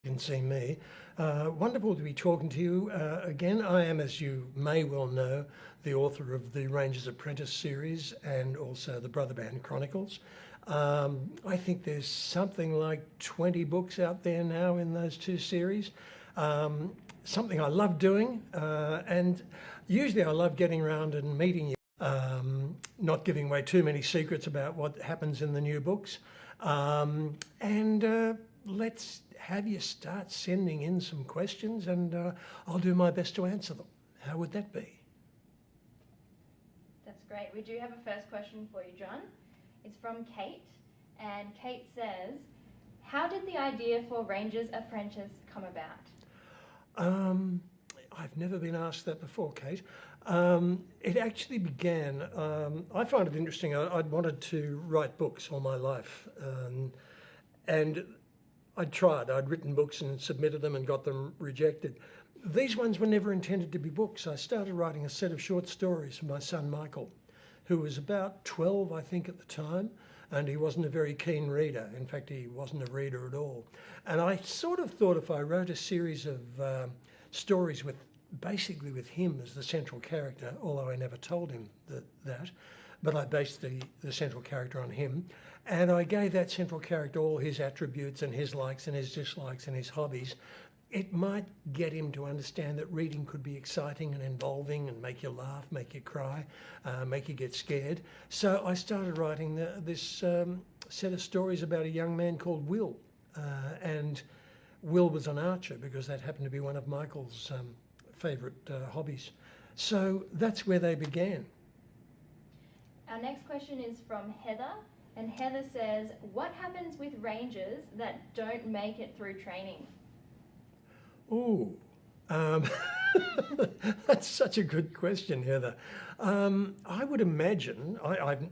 You can see me. Wonderful to be talking to you again. I am, as you may well know, the author of the Rangers Apprentice series and also the Brother Band Chronicles. I think there's something like 20 books out there now in those two series. Something I love doing, and usually I love getting around and meeting you, not giving away too many secrets about what happens in the new books. Let's have you start sending in some questions, and I'll do my best to answer them. How would that be? That's great. We do have a first question for you, John. It's from Kate, and Kate says, how did the idea for Rangers Apprentice come about? I've never been asked that before, Kate. It actually began, I find it interesting, I'd wanted to write books all my life, and I'd tried. I'd written books and submitted them and got them rejected. These ones were never intended to be books. I started writing a set of short stories for my son Michael, who was about 12, I think, at the time, and he wasn't a very keen reader. In fact, he wasn't a reader at all. And I sort of thought if I wrote a series of stories basically with him as the central character, although I never told him that, but I based the central character on him. And I gave that central character all his attributes and his likes and his dislikes and his hobbies. It might get him to understand that reading could be exciting and involving and make you laugh, make you cry, make you get scared. So I started writing this set of stories about a young man called Will. And Will was an archer because that happened to be one of Michael's favourite hobbies. So that's where they began. Our next question is from Heather, and Heather says, what happens with Rangers that don't make it through training? Ooh, that's such a good question, Heather. I would imagine,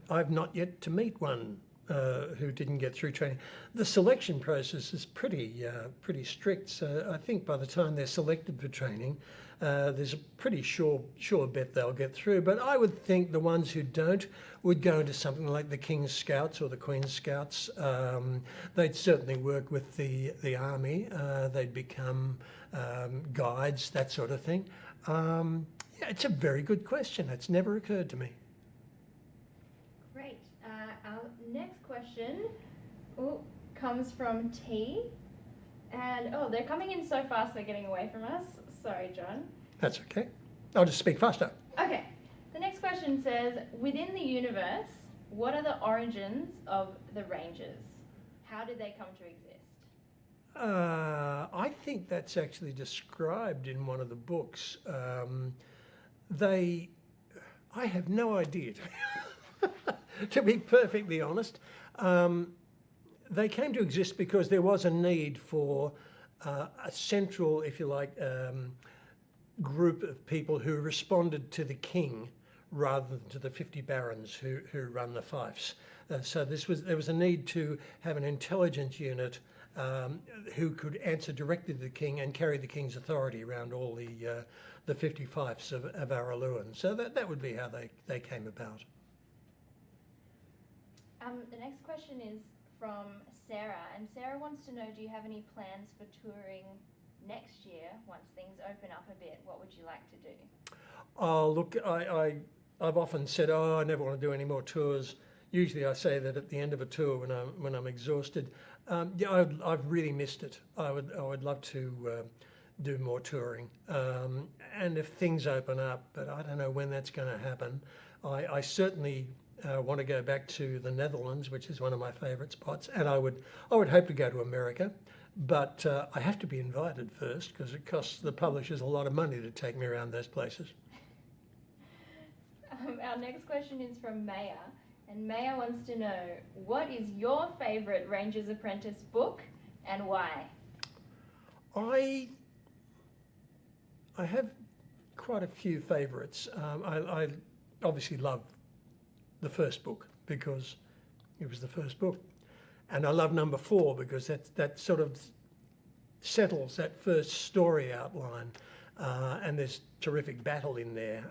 I've not yet to meet one who didn't get through training. The selection process is pretty strict, so I think by the time they're selected for training, there's a pretty sure bet they'll get through. But I would think the ones who don't would go into something like the King's Scouts or the Queen's Scouts. They'd certainly work with the army. They'd become guides, that sort of thing. Yeah, it's a very good question. It's never occurred to me. Great. Our next question comes from T. And, they're coming in so fast they're getting away from us. Sorry, John. That's okay. I'll just speak faster. Okay. The next question says, within the universe, what are the origins of the Rangers? How did they come to exist? I think that's actually described in one of the books. I have no idea, to be perfectly honest. They came to exist because there was a need for a central, if you like, group of people who responded to the king rather than to the 50 barons who run the fiefs. So there was a need to have an intelligence unit who could answer directly to the king and carry the king's authority around all the 50 fiefs of Araluen. So that would be how they came about. The next question is from Sarah, and Sarah wants to know, do you have any plans for touring next year once things open up a bit? What would you like to do? Oh, look, I've often said, I never want to do any more tours. Usually I say that at the end of a tour when I'm exhausted. Yeah, I've really missed it. I would love to do more touring. And if things open up, but I don't know when that's going to happen. I certainly want to go back to the Netherlands, which is one of my favourite spots, and I would hope to go to America, but I have to be invited first because it costs the publishers a lot of money to take me around those places. Our next question is from Maya, and Maya wants to know, what is your favourite Rangers Apprentice book and why? I have quite a few favourites. I obviously love the first book because it was the first book, and I love number 4 because that sort of settles that first story outline, and there's terrific battle in there.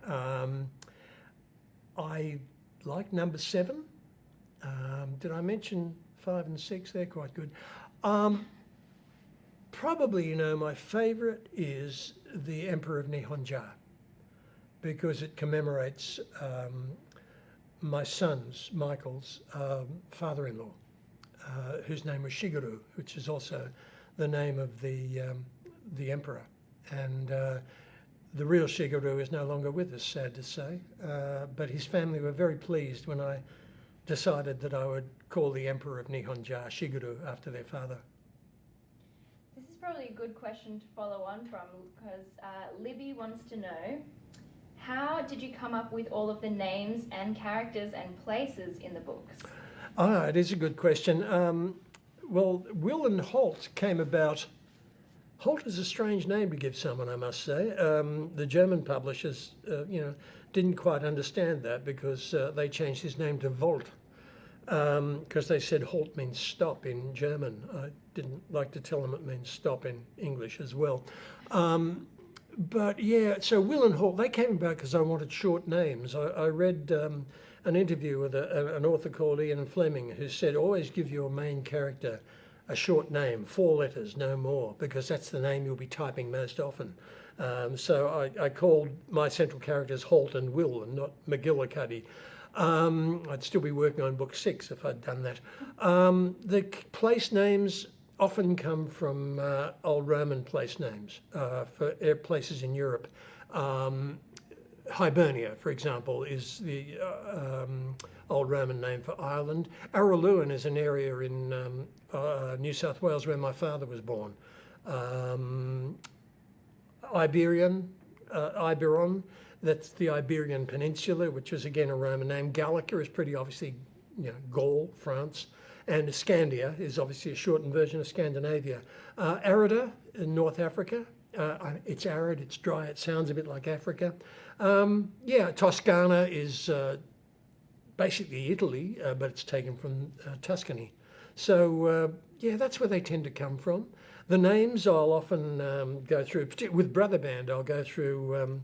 I like number 7. Did I mention 5 and 6? They're quite good. Probably, my favourite is the Emperor of Nihonja, because it commemorates my son's, Michael's, father-in-law, whose name was Shigeru, which is also the name of the emperor. And the real Shigeru is no longer with us, sad to say, but his family were very pleased when I decided that I would call the Emperor of Nihonja Shigeru after their father. This is probably a good question to follow on from, because Libby wants to know, how did you come up with all of the names and characters and places in the books? It is a good question. Well, Will and Holt came about. Holt is a strange name to give someone, I must say. The German publishers, didn't quite understand that, because they changed his name to Volt, because they said Halt means stop in German. I didn't like to tell them it means stop in English as well. But yeah, so Will and Holt, they came about because I wanted short names. I read an interview with an author called Ian Fleming, who said, always give your main character a short name, 4 letters, no more, because that's the name you'll be typing most often. So I called my central characters Holt and Will, and not McGillicuddy. I'd still be working on book 6 if I'd done that. The place names often come from old Roman place names for places in Europe. Hibernia, for example, is the old Roman name for Ireland. Araluen is an area in New South Wales where my father was born. Iberon, that's the Iberian Peninsula, which is again a Roman name. Gallica is pretty obviously, Gaul, France. And Scandia is obviously a shortened version of Scandinavia. Arida in North Africa. It's arid, it's dry, it sounds a bit like Africa. Toscana is basically Italy, but it's taken from Tuscany. So, that's where they tend to come from. The names I'll often go through, particularly with Brother Band, I'll go through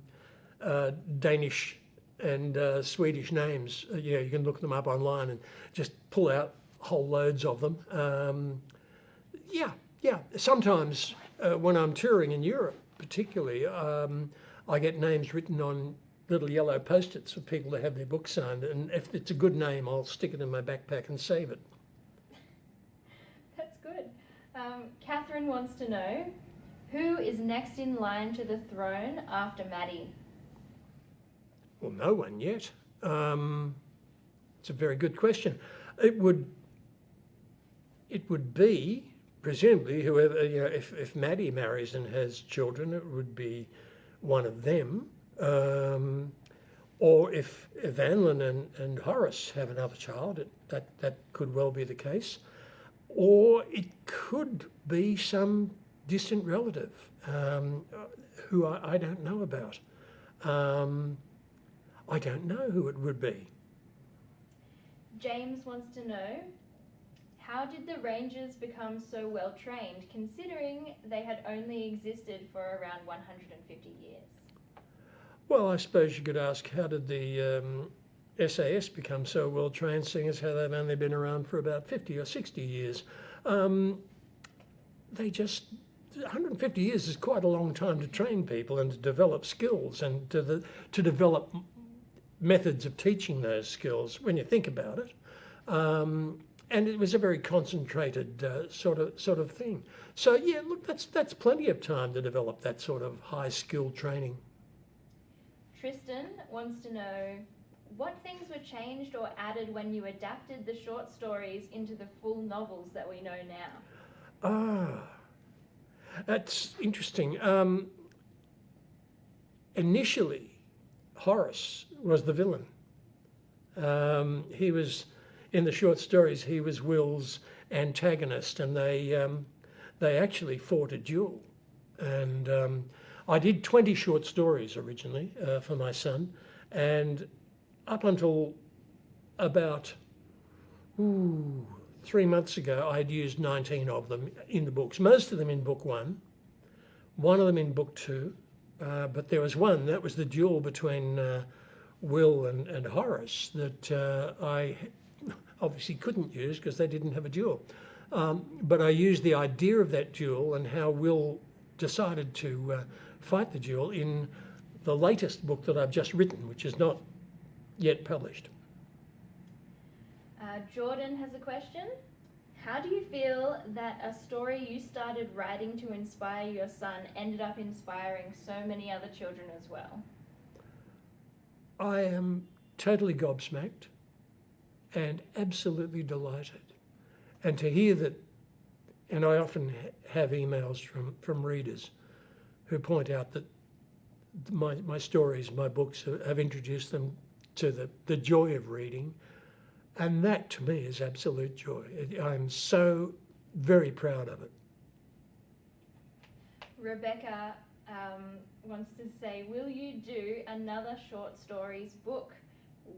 Danish and Swedish names. You can look them up online and just pull out whole loads of them. Sometimes when I'm touring in Europe, particularly, I get names written on little yellow post-its for people to have their books signed, and if it's a good name, I'll stick it in my backpack and save it. That's good. Catherine wants to know, who is next in line to the throne after Maddie? Well, no one yet. It's a very good question. It would be, presumably, whoever, if Maddie marries and has children, it would be one of them. Or if Evanlyn and Horace have another child, that could well be the case. Or it could be some distant relative who I don't know about. I don't know who it would be. James wants to know, how did the Rangers become so well trained, considering they had only existed for around 150 years? Well, I suppose you could ask, how did the SAS become so well trained, seeing as how they've only been around for about 50 or 60 years? 150 years is quite a long time to train people and to develop skills and to develop methods of teaching those skills, when you think about it. And it was a very concentrated sort of thing. So yeah, look, that's plenty of time to develop that sort of high-skilled training. Tristan wants to know, what things were changed or added when you adapted the short stories into the full novels that we know now? That's interesting. Initially, Horace was the villain. He was, in the short stories, he was Will's antagonist, and they actually fought a duel. And I did 20 short stories originally for my son, and up until about 3 months ago, I'd used 19 of them in the books, most of them in book 1, one of them in book 2, but there was one, that was the duel between Will and Horace, that I obviously couldn't use because they didn't have a duel. But I used the idea of that duel and how Will decided to fight the duel in the latest book that I've just written, which is not yet published. Jordan has a question. How do you feel that a story you started writing to inspire your son ended up inspiring so many other children as well? I am totally gobsmacked and absolutely delighted. And to hear that, and I often have emails from readers who point out that my stories, my books have introduced them to the joy of reading. And that to me is absolute joy. I'm so very proud of it. Rebecca wants to say, will you do another short stories book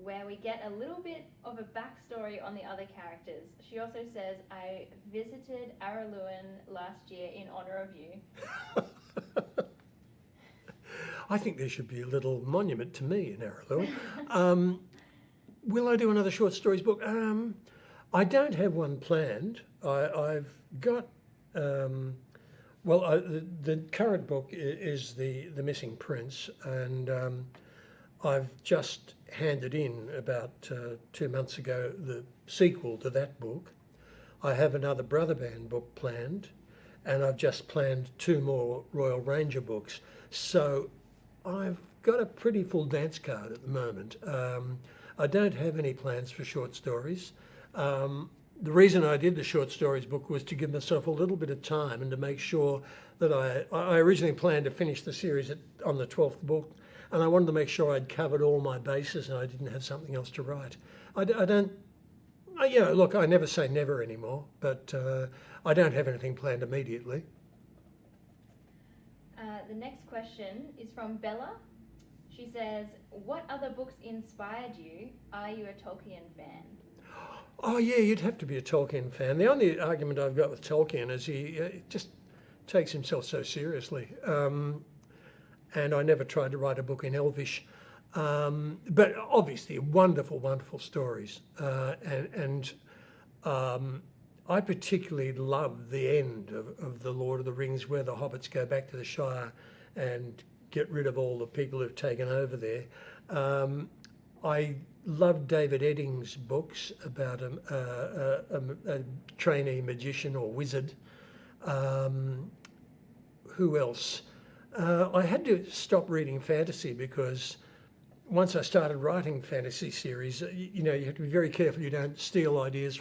where we get a little bit of a backstory on the other characters? She also says, I visited Araluen last year in honour of you. I think there should be a little monument to me in Araluen. Will I do another short stories book? I don't have one planned. I've got, the current book is the Missing Prince, and I've just handed in about 2 months ago the sequel to that book. I have another Brother Band book planned, and I've just planned 2 more Royal Ranger books. So I've got a pretty full dance card at the moment. I don't have any plans for short stories. The reason I did the short stories book was to give myself a little bit of time and to make sure that I originally planned to finish the series on the 12th book, and I wanted to make sure I'd covered all my bases and I didn't have something else to write. I never say never anymore, but I don't have anything planned immediately. The next question is from Bella. She says, what other books inspired you? Are you a Tolkien fan? Oh yeah, you'd have to be a Tolkien fan. The only argument I've got with Tolkien is he just takes himself so seriously. And I never tried to write a book in Elvish. But obviously wonderful, wonderful stories. I particularly love the end of The Lord of the Rings, where the hobbits go back to the Shire and get rid of all the people who've taken over there. I love David Eddings' books about a trainee magician or wizard. Who else? I had to stop reading fantasy because once I started writing fantasy series, you have to be very careful you don't steal ideas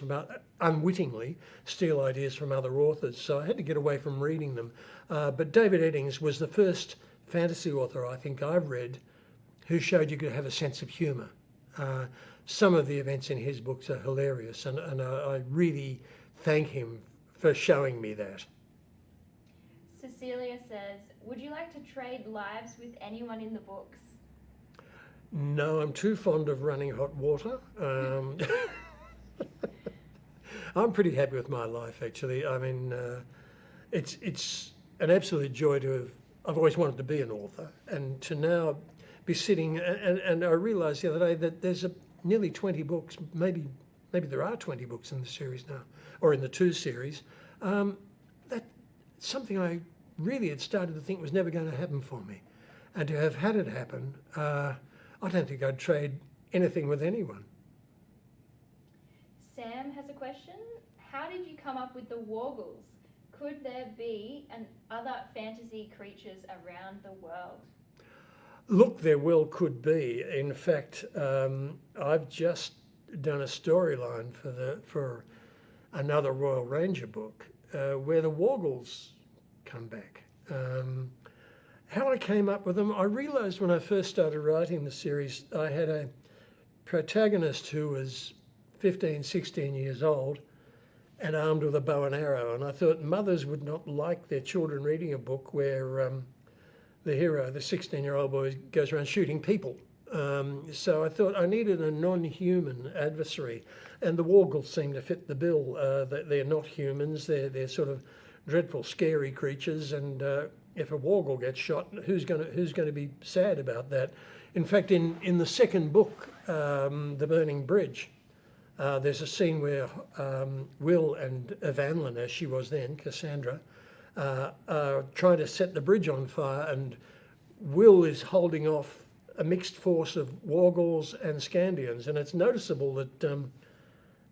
unwittingly steal ideas from other authors. So I had to get away from reading them. But David Eddings was the first fantasy author I think I've read who showed you could have a sense of humour. Some of the events in his books are hilarious, and I really thank him for showing me that. Cecilia says, would you like to trade lives with anyone in the books? No, I'm too fond of running hot water. I'm pretty happy with my life, actually. I mean, it's an absolute joy to have. I've always wanted to be an author, and to now be sitting, and I realised the other day that there's nearly 20 books, maybe there are 20 books in the series now, or in the 2 series. That's something I really had started to think was never going to happen for me. And to have had it happen, I don't think I'd trade anything with anyone. Sam has a question. How did you come up with the Wargles? Could there be other fantasy creatures around the world? Look, there well could be. In fact, I've just done a storyline for another Royal Ranger book where the Wargles come back. How I came up with them, I realised when I first started writing the series, I had a protagonist who was 15, 16 years old and armed with a bow and arrow. And I thought mothers would not like their children reading a book where the hero, the 16-year-old boy, goes around shooting people. So I thought I needed a non-human adversary, and the Wargles seem to fit the bill. They're not humans, they're sort of dreadful, scary creatures, and if a Wargle gets shot, who's going to be sad about that? In fact, in the second book, The Burning Bridge, There's a scene where Will and Evangeline, as she was then, Cassandra, are trying to set the bridge on fire, and Will is holding off a mixed force of Wargles and Scandians, and it's noticeable that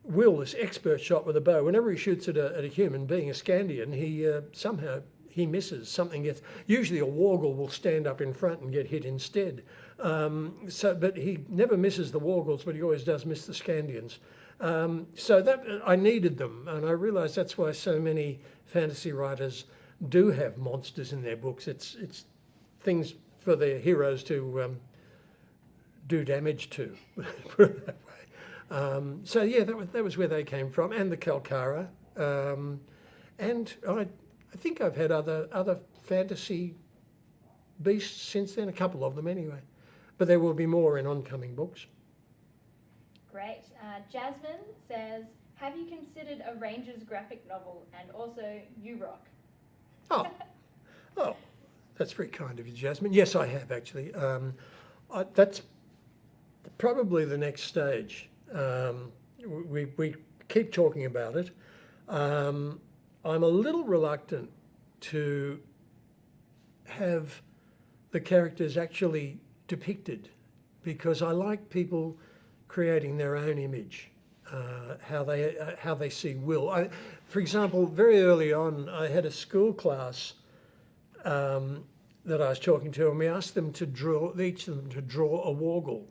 Will, this expert shot with a bow, whenever he shoots at a human being, a Scandian, he somehow he misses. Something gets. Usually, a Wargle will stand up in front and get hit instead. But he never misses the Wargles, but he always does miss the Scandians. So that I needed them, and I realised that's why so many fantasy writers do have monsters in their books. It's things for their heroes to do damage to. Put it that way. So yeah, that was where they came from, and the Kalkara, and I think I've had other fantasy beasts since then, a couple of them anyway, but there will be more in oncoming books. Great. Jasmine says, have you considered a Rangers graphic novel, and also You Rock? Oh, that's very kind of you, Jasmine. Yes, I have actually. That's probably the next stage. We keep talking about it. I'm a little reluctant to have the characters actually depicted, because I like people creating their own image, how they see Will. For example, very early on, I had a school class that I was talking to, and we asked them to draw, each of them to draw a Wargle,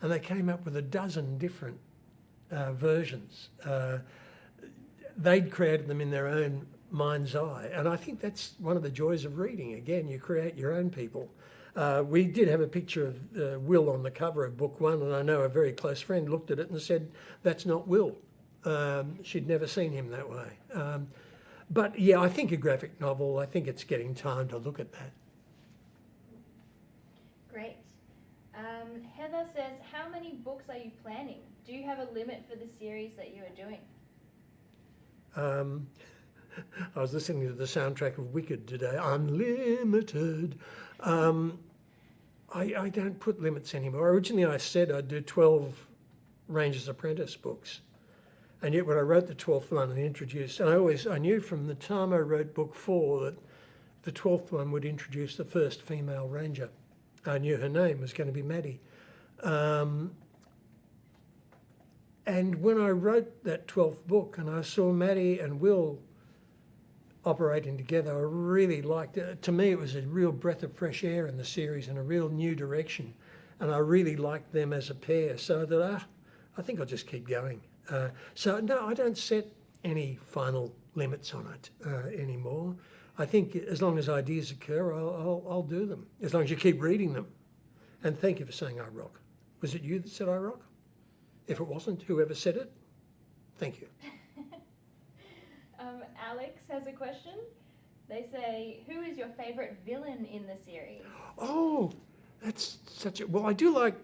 and they came up with a dozen different versions. They'd created them in their own mind's eye, and I think that's one of the joys of reading. Again, you create your own people. We did have a picture of Will on the cover of book one, and I know a very close friend looked at it and said, that's not Will. She'd never seen him that way. But yeah, I think a graphic novel, I think it's getting time to look at that. Great. Heather says, how many books are you planning? Do you have a limit for the series that you are doing? I was listening to the soundtrack of Wicked today, Unlimited. I don't put limits anymore. Originally I said I'd do 12 Rangers Apprentice books. And yet when I wrote the 12th one and introduced, and I knew from the time I wrote book 4 that the 12th one would introduce the first female ranger. I knew her name was going to be Maddie. And when I wrote that 12th book and I saw Maddie and Will operating together, I really liked it. To me, it was a real breath of fresh air in the series and a real new direction. And I really liked them as a pair. So I thought, I think I'll just keep going. So no, I don't set any final limits on it anymore. I think as long as ideas occur, I'll do them. As long as you keep reading them. And thank you for saying I rock. Was it you that said I rock? If it wasn't, whoever said it, thank you. Alex has a question. They say, who is your favourite villain in the series? Oh, that's such a... Well, I do like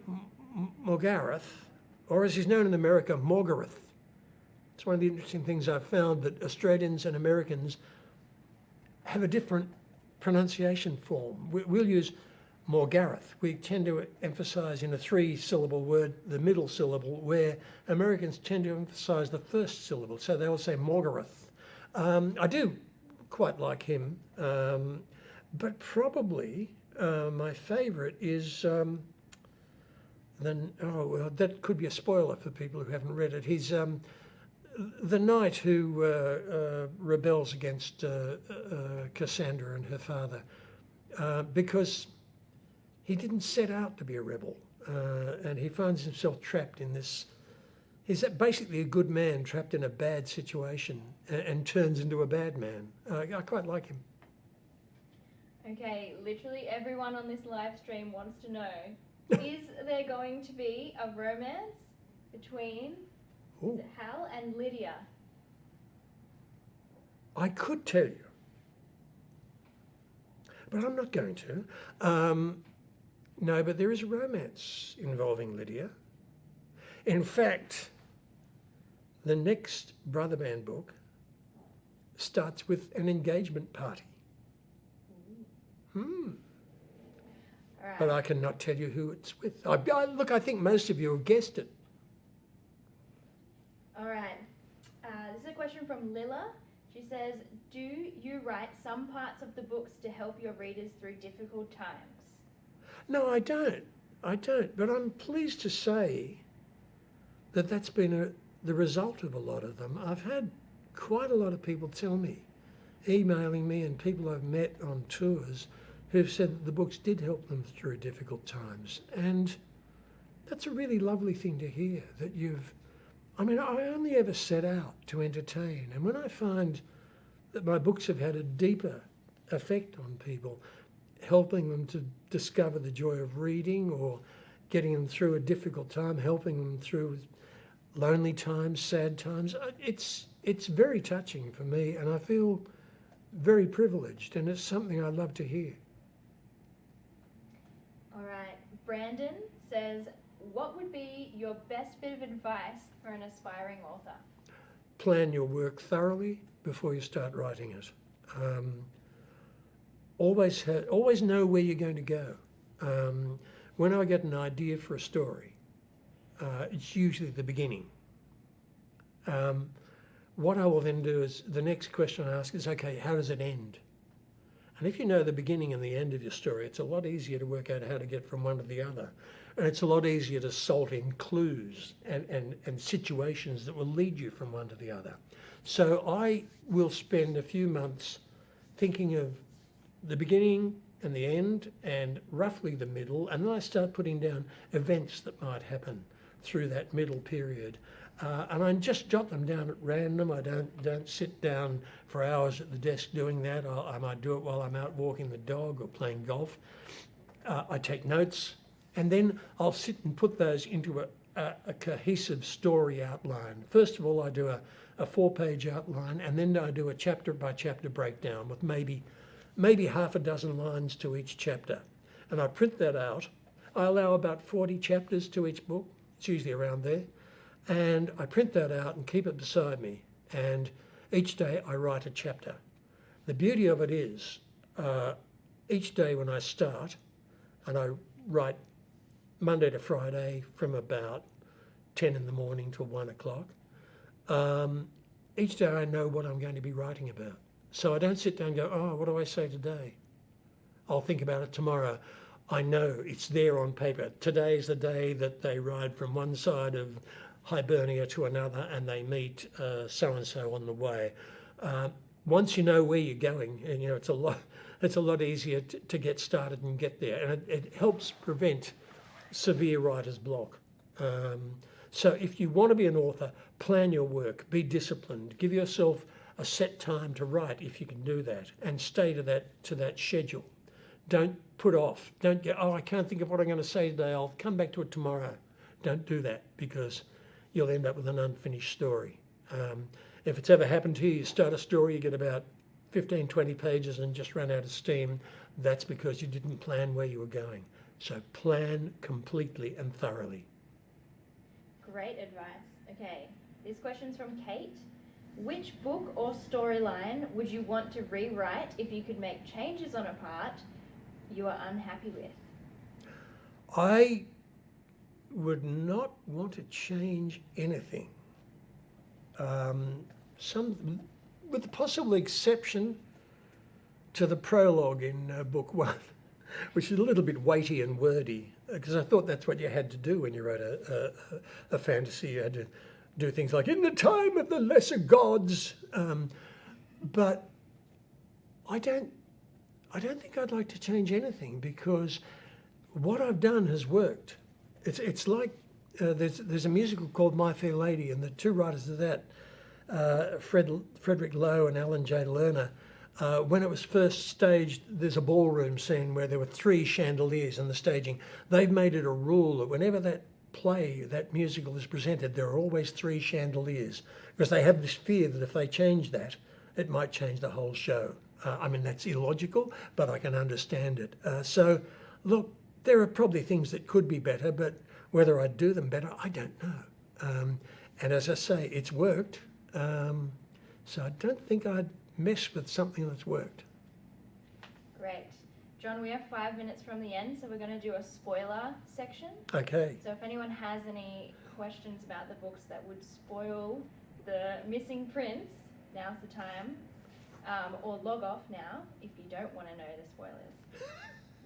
Morgareth, or as he's known in America, Morgareth. It's one of the interesting things I've found, that Australians and Americans have a different pronunciation form. We'll use Morgareth. We tend to emphasise in a 3-syllable word the middle syllable, where Americans tend to emphasise the first syllable. So they'll say Morgareth. I do quite like him, but probably my favourite is that could be a spoiler for people who haven't read it. He's the knight who rebels against Cassandra and her father because he didn't set out to be a rebel, and he finds himself trapped in this. He's basically a good man trapped in a bad situation and turns into a bad man. I quite like him. Okay, literally everyone on this live stream wants to know, is there going to be a romance between Hal and Lydia? I could tell you, but I'm not going to. No, but there is a romance involving Lydia. In fact, the next Brother Man book starts with an engagement party. Right. But I cannot tell you who it's with. Look, I think most of you have guessed it. All right. This is a question from Lilla. She says, do you write some parts of the books to help your readers through difficult times? No, I don't. But I'm pleased to say that that's been the result of a lot of them. I've had quite a lot of people tell me, emailing me, and people I've met on tours who've said that the books did help them through difficult times. And that's a really lovely thing to hear, that I only ever set out to entertain. And when I find that my books have had a deeper effect on people, helping them to discover the joy of reading, or getting them through a difficult time, helping them through lonely times, sad times, it's very touching for me, and I feel very privileged, and it's something I love to hear. All right. Brandon says, what would be your best bit of advice for an aspiring author? Plan your work thoroughly before you start writing it. Always know where you're going to go. When I get an idea for a story, it's usually the beginning. What I will then do is, the next question I ask is, okay, how does it end? And if you know the beginning and the end of your story, it's a lot easier to work out how to get from one to the other. And it's a lot easier to salt in clues and situations that will lead you from one to the other. So I will spend a few months thinking of the beginning and the end and roughly the middle, and then I start putting down events that might happen through that middle period. And I just jot them down at random. I don't sit down for hours at the desk doing that. I might do it while I'm out walking the dog or playing golf. I take notes, and then I'll sit and put those into a cohesive story outline. First of all, I do a 4-page outline, and then I do a chapter-by-chapter breakdown with maybe half a dozen lines to each chapter. And I print that out. I allow about 40 chapters to each book. It's usually around there. And I print that out and keep it beside me. And each day I write a chapter. The beauty of it is, each day when I start, and I write Monday to Friday from about 10 in the morning till 1 o'clock, each day I know what I'm going to be writing about. So I don't sit down and go, oh, what do I say today? I'll think about it tomorrow. I know it's there on paper. Today's the day that they ride from one side of Hibernia to another, and they meet so-and-so on the way. Once you know where you're going, and it's a lot easier to get started and get there, and it helps prevent severe writer's block. So if you want to be an author, plan your work, be disciplined, give yourself a set time to write if you can do that, and stay to that schedule. Don't put off. Don't go, oh, I can't think of what I'm going to say today, I'll come back to it tomorrow. Don't do that, because you'll end up with an unfinished story. If it's ever happened to you, you start a story, you get about 15, 20 pages and just run out of steam, that's because you didn't plan where you were going. So plan completely and thoroughly. Great advice. Okay, this question's from Kate. Which book or storyline would you want to rewrite if you could make changes on a part you are unhappy with? I would not want to change anything. With the possible exception to the prologue in book 1, which is a little bit weighty and wordy, because I thought that's what you had to do when you wrote a fantasy. You had to do things like, in the time of the lesser gods. But I don't think I'd like to change anything, because what I've done has worked. It's like there's a musical called My Fair Lady, and the two writers of that, Frederick Lowe and Alan J. Lerner, when it was first staged, there's a ballroom scene where there were 3 chandeliers in the staging. They've made it a rule that whenever that musical is presented, there are always 3 chandeliers, because they have this fear that if they change that, it might change the whole show. That's illogical, but I can understand it. So, look, there are probably things that could be better, but whether I'd do them better, I don't know. And as I say, it's worked. So I don't think I'd mess with something that's worked. Great. John, we have 5 minutes from the end, so we're going to do a spoiler section. Okay. So if anyone has any questions about the books that would spoil the missing prince, now's the time. Or log off now if you don't want to know the spoilers.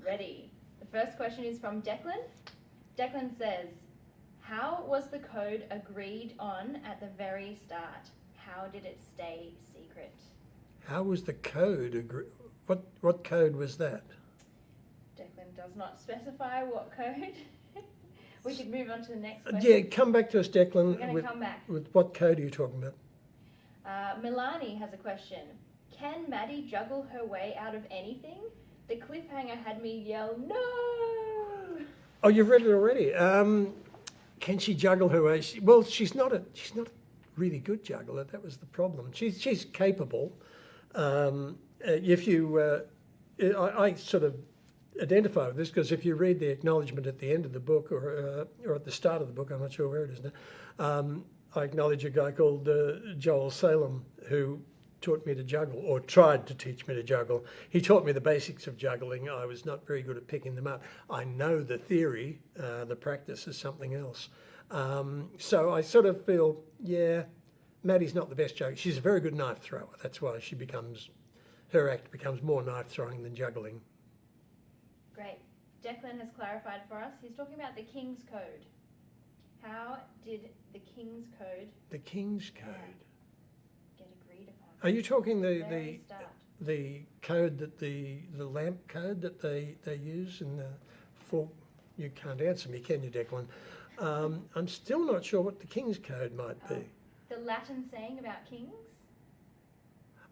Ready. The first question is from Declan. Declan says, how was the code agreed on at the very start? How did it stay secret? How was the code What code was that? Declan does not specify what code. We could move on to the next question. Yeah, come back to us, Declan. We're going to come back. With what code are you talking about? Milani has a question. Can Maddie juggle her way out of anything? The cliffhanger had me yell, no! Oh, you've read it already. Can she juggle her way? Well, she's not a really good juggler. That was the problem. She's capable. If you, I sort of identify with this because if you read the acknowledgement at the end of the book or at the start of the book, I'm not sure where it is now. I acknowledge a guy called Joel Salem who taught me to juggle, or tried to teach me to juggle. He taught me the basics of juggling. I was not very good at picking them up. I know the theory, the practice is something else. So I sort of feel, yeah, Maddie's not the best juggler. She's a very good knife thrower. That's why her act becomes more knife throwing than juggling. Great. Declan has clarified for us. He's talking about the King's Code. How did the King's Code... The King's Code? ...get agreed upon? Are you talking the code that the lamp code that they use in the fork? You can't answer me, can you, Declan? I'm still not sure what the King's Code might be. The Latin saying about kings?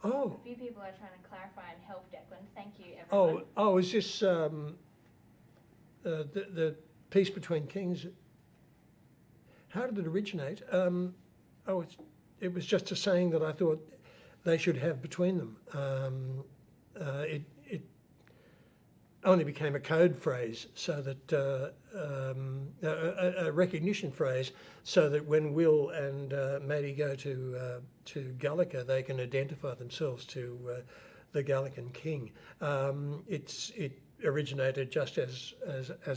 Oh. A few people are trying to clarify and help Declan. Thank you, everyone. Oh, is this the peace between kings? How did it originate? It was just a saying that I thought they should have between them. It only became a code phrase, so that a recognition phrase, so that when Will and Maddie go to Gallica, they can identify themselves to the Gallican king. It originated just as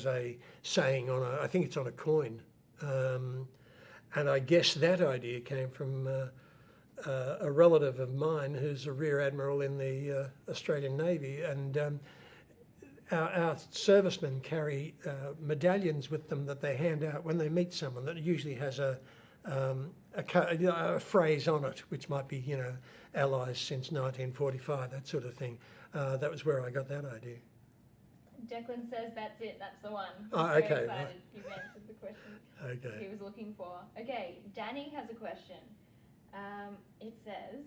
a saying I think it's on a coin. And I guess that idea came from a relative of mine who's a rear admiral in the Australian Navy, and our servicemen carry medallions with them that they hand out when they meet someone that usually has a phrase on it, which might be, allies since 1945, that sort of thing. That was where I got that idea. Declan says that's it, that's the one. Oh, Very okay. excited Right. you've answered the question Okay. he was looking for. Okay, Danny has a question. It says,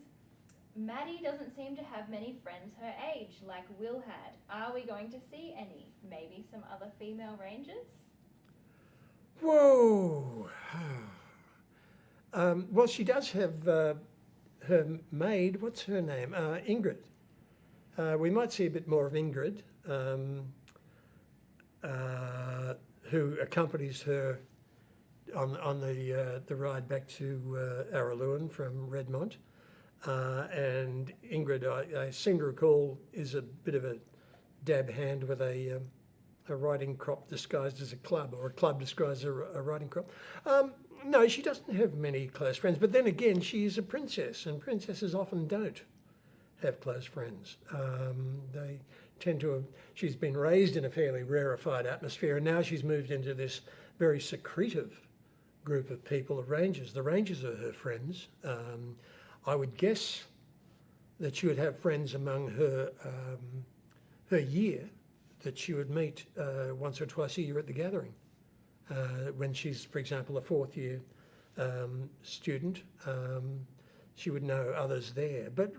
Maddie doesn't seem to have many friends her age, like Will had. Are we going to see any? Maybe some other female rangers? Whoa. Well, she does have her maid. What's her name? Ingrid. We might see a bit more of Ingrid, who accompanies her on the ride back to Araluen from Redmont. And Ingrid, I seem to recall, is a bit of a dab hand with a riding crop disguised as a club, or a club disguised as a riding crop. No, she doesn't have many close friends, but then again, she is a princess, and princesses often don't have close friends. They tend to have, she's been raised in a fairly rarefied atmosphere, and now she's moved into this very secretive group of people, the Rangers. The Rangers are her friends. I would guess that she would have friends among her year that she would meet once or twice a year at the gathering. When she's, for example, a fourth year student, she would know others there. But,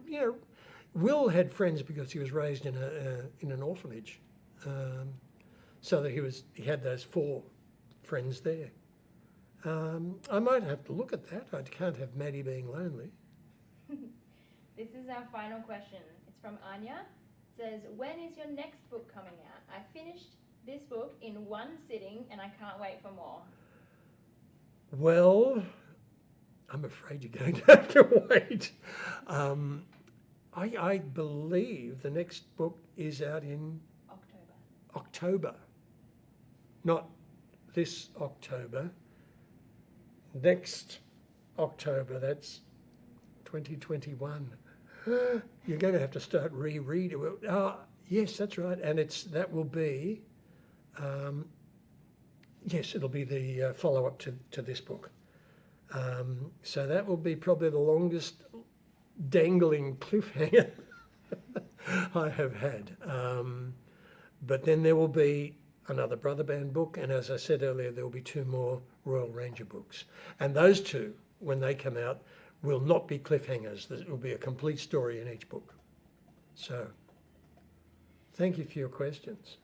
Will had friends because he was raised in an orphanage, so that he had those 4 friends there. I might have to look at that. I can't have Maddie being lonely. This is our final question. It's from Anya. It says, when is your next book coming out? I finished this book in one sitting and I can't wait for more. Well, I'm afraid you're going to have to wait. I believe the next book is out in October. Not this October. Next October, that's 2021. You're going to have to start rereading. Yes, that's right. And that will be, yes, it'll be the follow-up to this book. So that will be probably the longest dangling cliffhanger I have had. But then there will be another Brother Band book, and as I said earlier, there will be 2 more Royal Ranger books. And those 2, when they come out, will not be cliffhangers. There will be a complete story in each book. So, thank you for your questions.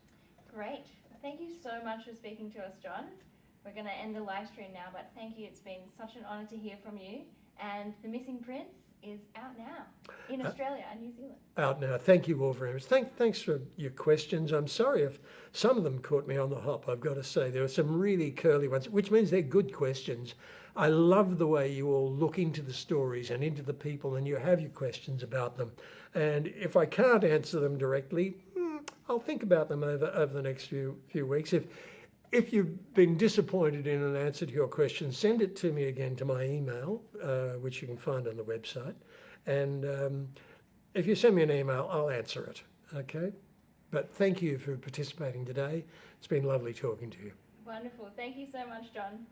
Great. Thank you so much for speaking to us, John. We're going to end the live stream now, but thank you. It's been such an honour to hear from you. And The Missing Prince is out now in Australia and New Zealand. Out now. Thank you all very much. Thanks for your questions. I'm sorry if some of them caught me on the hop, I've got to say. There were some really curly ones, which means they're good questions. I love the way you all look into the stories and into the people, and you have your questions about them. And if I can't answer them directly, I'll think about them over the next few weeks. If you've been disappointed in an answer to your question, send it to me again to my email, which you can find on the website. And if you send me an email, I'll answer it, okay? But thank you for participating today. It's been lovely talking to you. Wonderful. Thank you so much, John.